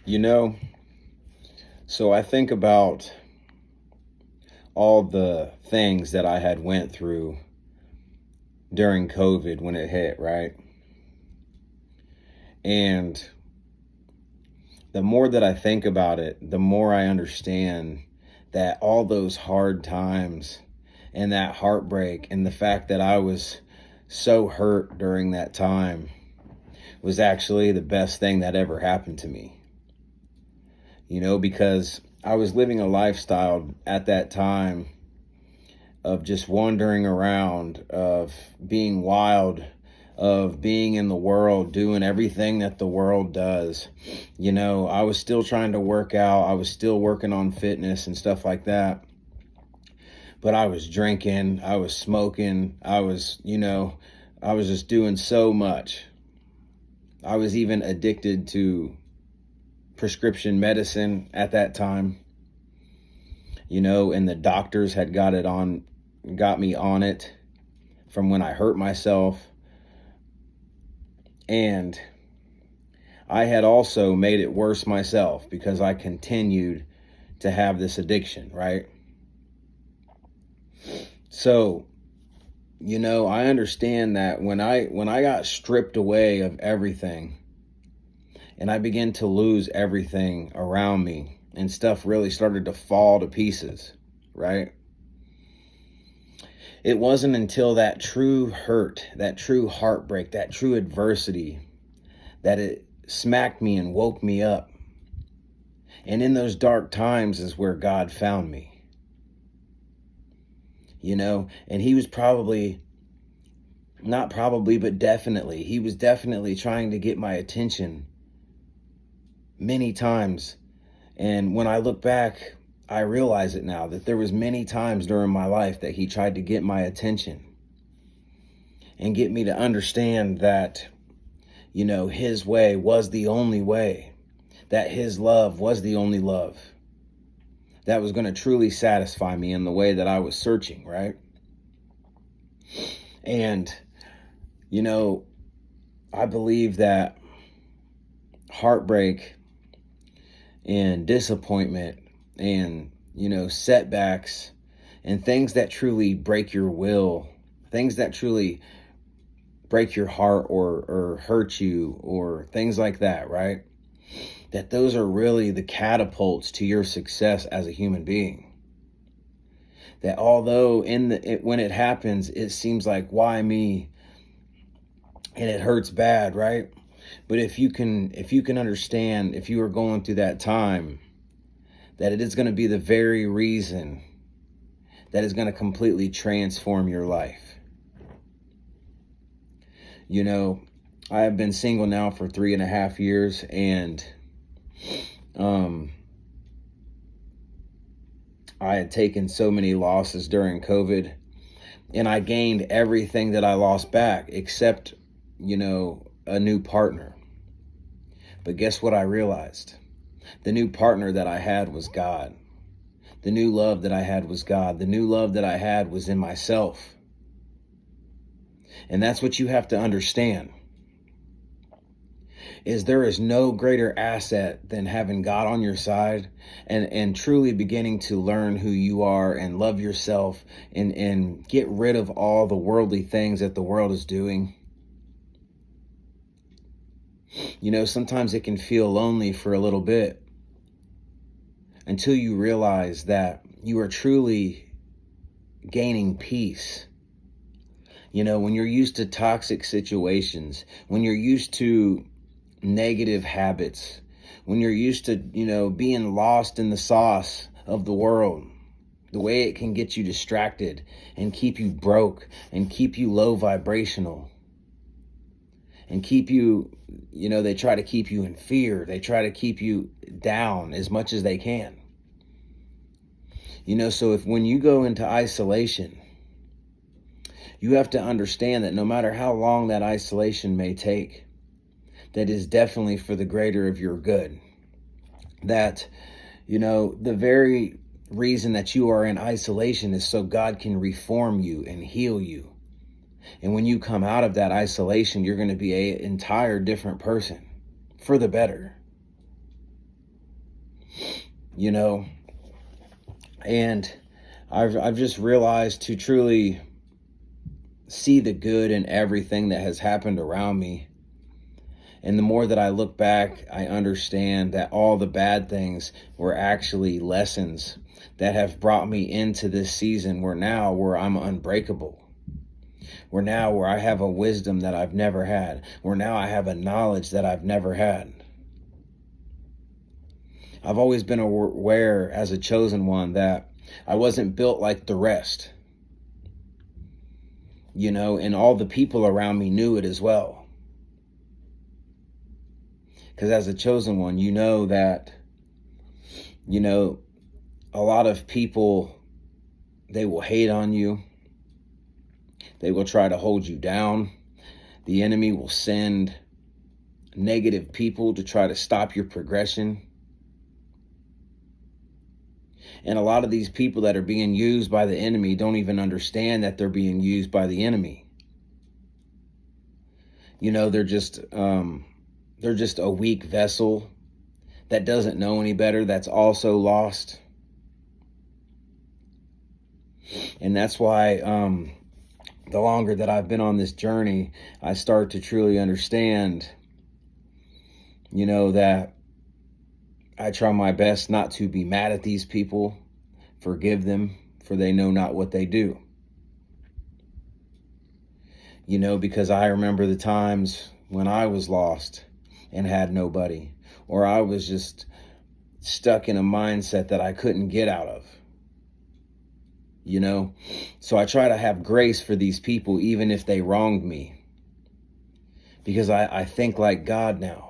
You know, so I think about all the things that I had went through during COVID when it hit, right? And the more that I think about it, the more I understand that all those hard times and that heartbreak and the fact that I was so hurt during that time was actually the best thing that ever happened to me. Because I was living a lifestyle at that time of just wandering around, of being wild, of being in the world, doing everything that the world does. I was still trying to work out. I was still working on fitness and stuff like that. But I was drinking, I was smoking, I was just doing so much. I was even addicted to prescription medicine at that time, and the doctors had got me on it from when I hurt myself. And I had also made it worse myself because I continued to have this addiction, right? So, I understand that when I got stripped away of everything and I began to lose everything around me and stuff really started to fall to pieces, right? It wasn't until that true hurt, that true heartbreak, that true adversity that it smacked me and woke me up. And in those dark times is where God found me. And he was not probably, but definitely, he was definitely trying to get my attention many times. And when I look back, I realize it now that there was many times during my life that he tried to get my attention and get me to understand that, his way was the only way, that his love was the only love that was going to truly satisfy me in the way that I was searching, right? And, I believe that heartbreak and disappointment and, setbacks and things that truly break your will, things that truly break your heart or hurt you or things like that, right? That those are really the catapults to your success as a human being. That although when it happens, it seems like, why me? And it hurts bad, right? But if you can understand, if you are going through that time, that it is going to be the very reason that is going to completely transform your life. I have been single now for 3.5 years, and I had taken so many losses during COVID, and I gained everything that I lost back except, a new partner. But guess what I realized? The new partner that I had was God. The new love that I had was God. The new love that I had was in myself. And that's what you have to understand. Is there is no greater asset than having God on your side and truly beginning to learn who you are and love yourself and get rid of all the worldly things that the world is doing. Sometimes it can feel lonely for a little bit until you realize that you are truly gaining peace. When you're used to toxic situations, when you're used to negative habits, when you're used to, being lost in the sauce of the world, the way it can get you distracted and keep you broke and keep you low vibrational and keep you, they try to keep you in fear. They try to keep you down as much as they can. So when you go into isolation, you have to understand that no matter how long that isolation may take, that is definitely for the greater of your good. That, the very reason that you are in isolation is so God can reform you and heal you. And when you come out of that isolation, you're going to be an entire different person for the better. you know, and I've just realized to truly see the good in everything that has happened around me. And the more that I look back, I understand that all the bad things were actually lessons that have brought me into this season where I'm unbreakable. Where I have a wisdom that I've never had. Where now I have a knowledge that I've never had. I've always been aware as a chosen one that I wasn't built like the rest. And all the people around me knew it as well. Because as a chosen one, that, a lot of people, they will hate on you. They will try to hold you down. The enemy will send negative people to try to stop your progression. And a lot of these people that are being used by the enemy don't even understand that they're being used by the enemy. They're just a weak vessel that doesn't know any better, that's also lost. And that's why the longer that I've been on this journey, I start to truly understand, that I try my best not to be mad at these people, forgive them, for they know not what they do. Because I remember the times when I was lost and had nobody, or I was just stuck in a mindset that I couldn't get out of. So I try to have grace for these people, even if they wronged me, because I think like God now.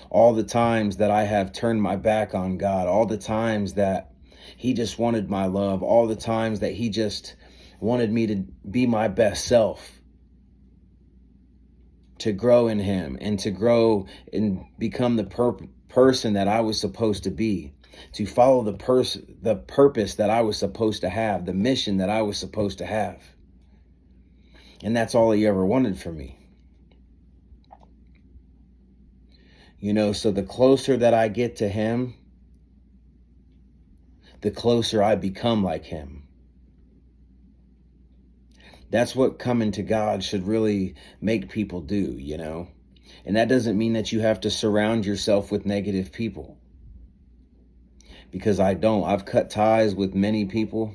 All the times that I have turned my back on God, all the times that he just wanted my love, all the times that he just wanted me to be my best self, to grow in him and to grow and become the person that I was supposed to be, to follow the purpose that I was supposed to have, the mission that I was supposed to have. And that's all he ever wanted for me. So the closer that I get to him, the closer I become like him. That's what coming to God should really make people do, And that doesn't mean that you have to surround yourself with negative people. Because I don't. I've cut ties with many people,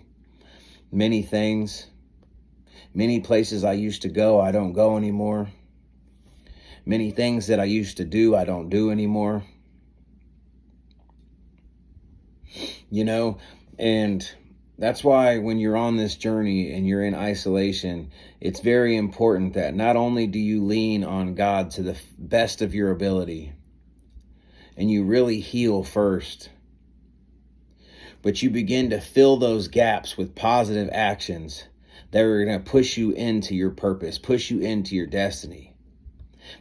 many things, many places I used to go, I don't go anymore. Many things that I used to do, I don't do anymore. And that's why when you're on this journey and you're in isolation, it's very important that not only do you lean on God to the best of your ability and you really heal first, but you begin to fill those gaps with positive actions that are going to push you into your purpose, push you into your destiny.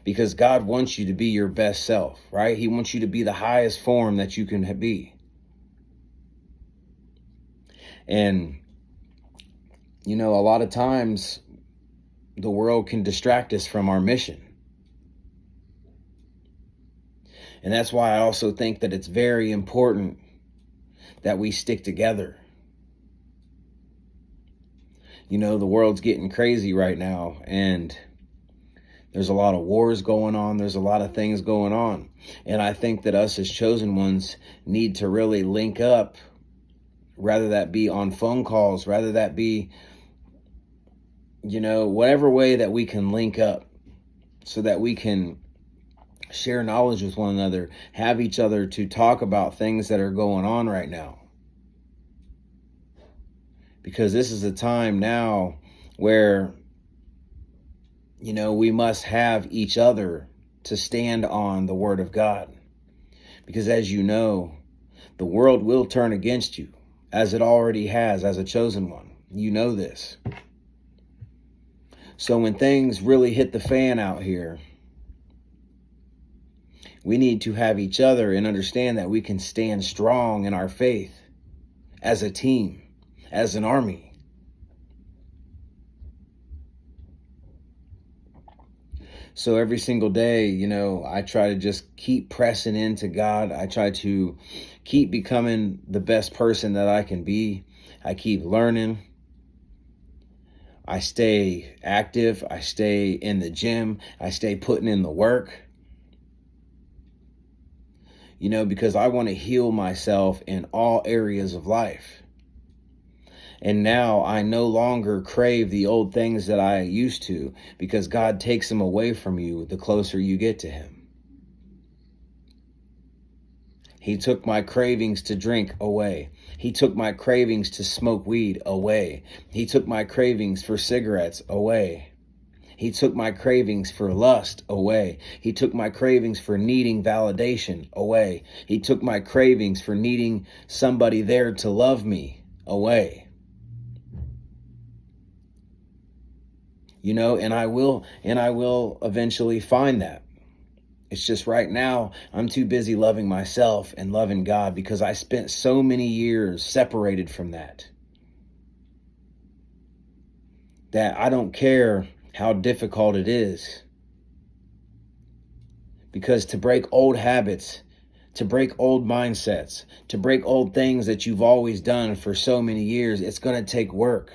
Because God wants you to be your best self, right? He wants you to be the highest form that you can be. And, a lot of times the world can distract us from our mission. And that's why I also think that it's very important that we stick together. The world's getting crazy right now, and there's a lot of wars going on. There's a lot of things going on. And I think that us as chosen ones need to really link up, rather that be on phone calls, rather that be, whatever way that we can link up so that we can share knowledge with one another, have each other to talk about things that are going on right now. Because this is a time now where, we must have each other to stand on the word of God. Because as you know, the world will turn against you, as it already has as a chosen one. You know this. So when things really hit the fan out here, we need to have each other and understand that we can stand strong in our faith as a team, as an army. So every single day, I try to just keep pressing into God. I try to keep becoming the best person that I can be. I keep learning. I stay active. I stay in the gym. I stay putting in the work, because I want to heal myself in all areas of life. And now I no longer crave the old things that I used to, because God takes them away from you the closer you get to him. He took my cravings to drink away. He took my cravings to smoke weed away. He took my cravings for cigarettes away. He took my cravings for lust away. He took my cravings for needing validation away. He took my cravings for needing somebody there to love me away. And I will eventually find that. It's just right now, I'm too busy loving myself and loving God, because I spent so many years separated from that I don't care how difficult it is. Because to break old habits, to break old mindsets, to break old things that you've always done for so many years, it's going to take work.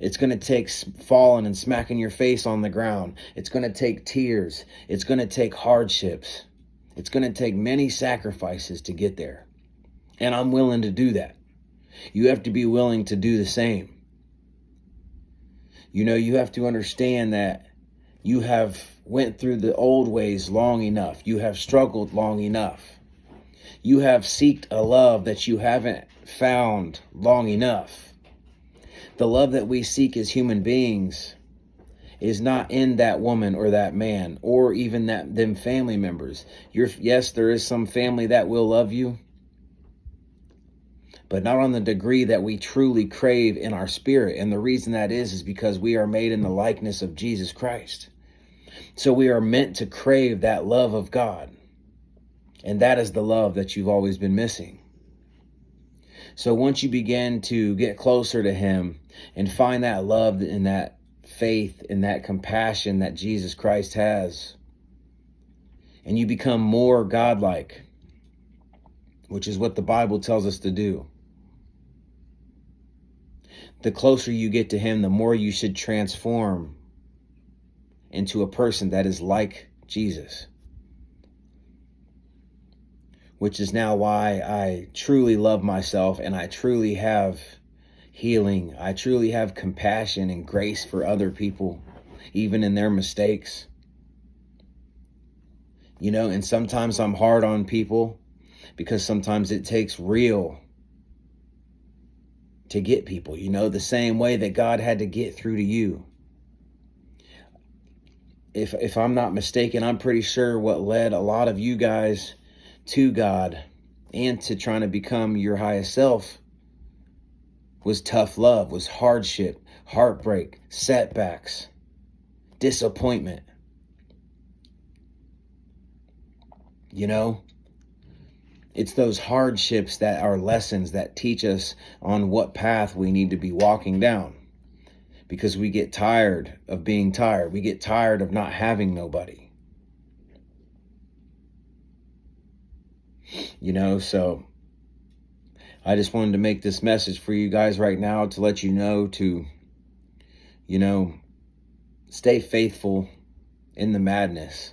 It's going to take falling and smacking your face on the ground. It's going to take tears. It's going to take hardships. It's going to take many sacrifices to get there. And I'm willing to do that. You have to be willing to do the same. You have to understand that you have went through the old ways long enough. You have struggled long enough. You have sought a love that you haven't found long enough. The love that we seek as human beings is not in that woman or that man, or even them family members. Yes, there is some family that will love you, but not on the degree that we truly crave in our spirit. And the reason that is because we are made in the likeness of Jesus Christ. So we are meant to crave that love of God. And that is the love that you've always been missing. So once you begin to get closer to him and find that love and that faith and that compassion that Jesus Christ has, and you become more godlike, which is what the Bible tells us to do, the closer you get to him, the more you should transform into a person that is like Jesus. Which is now why I truly love myself, and I truly have healing. I truly have compassion and grace for other people, even in their mistakes. And sometimes I'm hard on people, because sometimes it takes real to get people, the same way that God had to get through to you. If I'm not mistaken, I'm pretty sure what led a lot of you guys to God and to trying to become your highest self was tough love, was hardship, heartbreak, setbacks, disappointment. It's those hardships that are lessons that teach us on what path we need to be walking down, because we get tired of being tired. We get tired of not having nobody. So I just wanted to make this message for you guys right now to let you know to, stay faithful in the madness.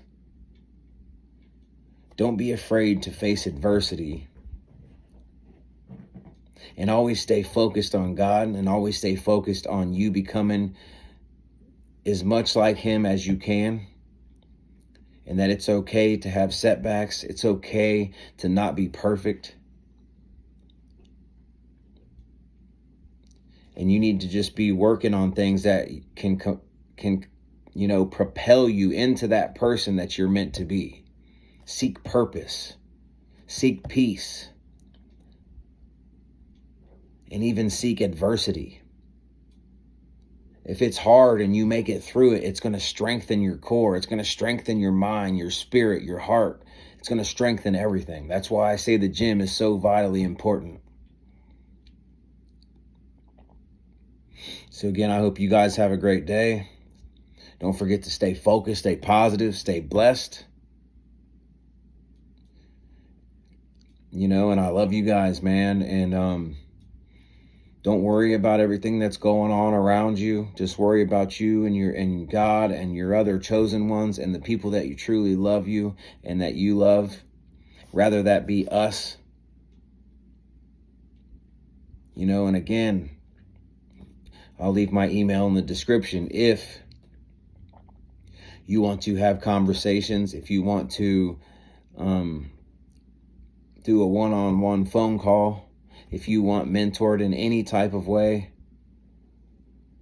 Don't be afraid to face adversity. And always stay focused on God, and always stay focused on you becoming as much like him as you can. And that it's okay to have setbacks. It's okay to not be perfect. And you need to just be working on things that can propel you into that person that you're meant to be. Seek purpose. Seek peace. And even seek adversity. If it's hard and you make it through it, it's going to strengthen your core. It's going to strengthen your mind, your spirit, your heart. It's going to strengthen everything. That's why I say the gym is so vitally important. So again, I hope you guys have a great day. Don't forget to stay focused, stay positive, stay blessed. You know, and I love you guys, man. And don't worry about everything that's going on around you. Just worry about you and God and your other chosen ones and the people that you truly love you and that you love. Rather that be us. You know, and again, I'll leave my email in the description if you want to have conversations, if you want to do a one-on-one phone call, if you want mentored in any type of way.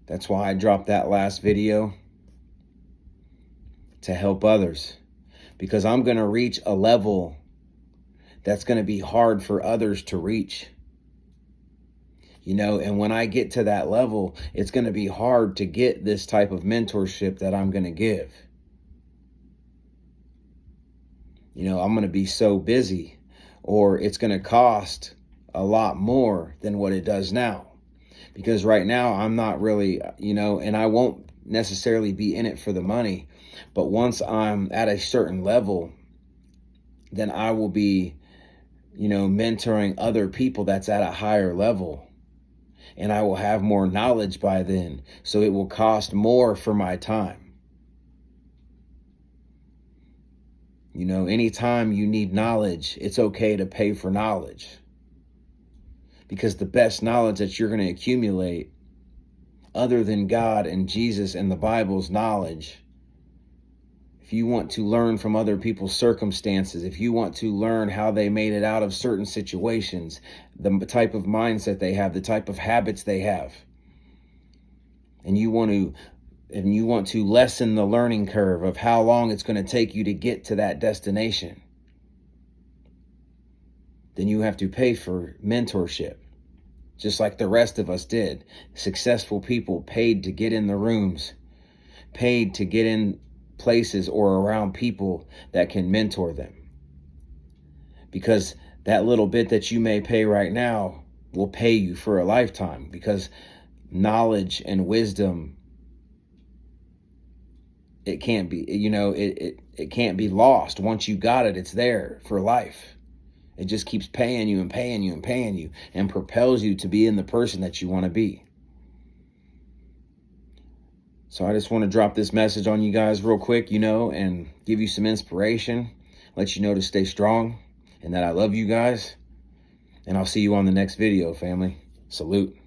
That's why I dropped that last video, to help others, because I'm going to reach a level that's going to be hard for others to reach. You know, and when I get to that level, it's going to be hard to get this type of mentorship that I'm going to give. You know, I'm going to be so busy, or it's going to cost a lot more than what it does now. Because right now I'm not really, you know, and I won't necessarily be in it for the money. But once I'm at a certain level, then I will be, you know, mentoring other people that's at a higher level. And I will have more knowledge by then. So it will cost more for my time. You know, anytime you need knowledge, it's okay to pay for knowledge. Because the best knowledge that you're going to accumulate, other than God and Jesus and the Bible's knowledge, if you want to learn from other people's circumstances, if you want to learn how they made it out of certain situations, the type of mindset they have, the type of habits they have, and you want to lessen the learning curve of how long it's going to take you to get to that destination, then you have to pay for mentorship, just like the rest of us did. Successful people paid to get in the rooms, paid to get in places or around people that can mentor them. Because that little bit that you may pay right now will pay you for a lifetime, because knowledge and wisdom, it can't be, you know, it can't be lost. Once you got it, it's there for life. It just keeps paying you and paying you and paying you, and propels you to be in the person that you want to be. So I just want to drop this message on you guys real quick, you know, and give you some inspiration, let you know to stay strong and that I love you guys. And I'll see you on the next video, family. Salute.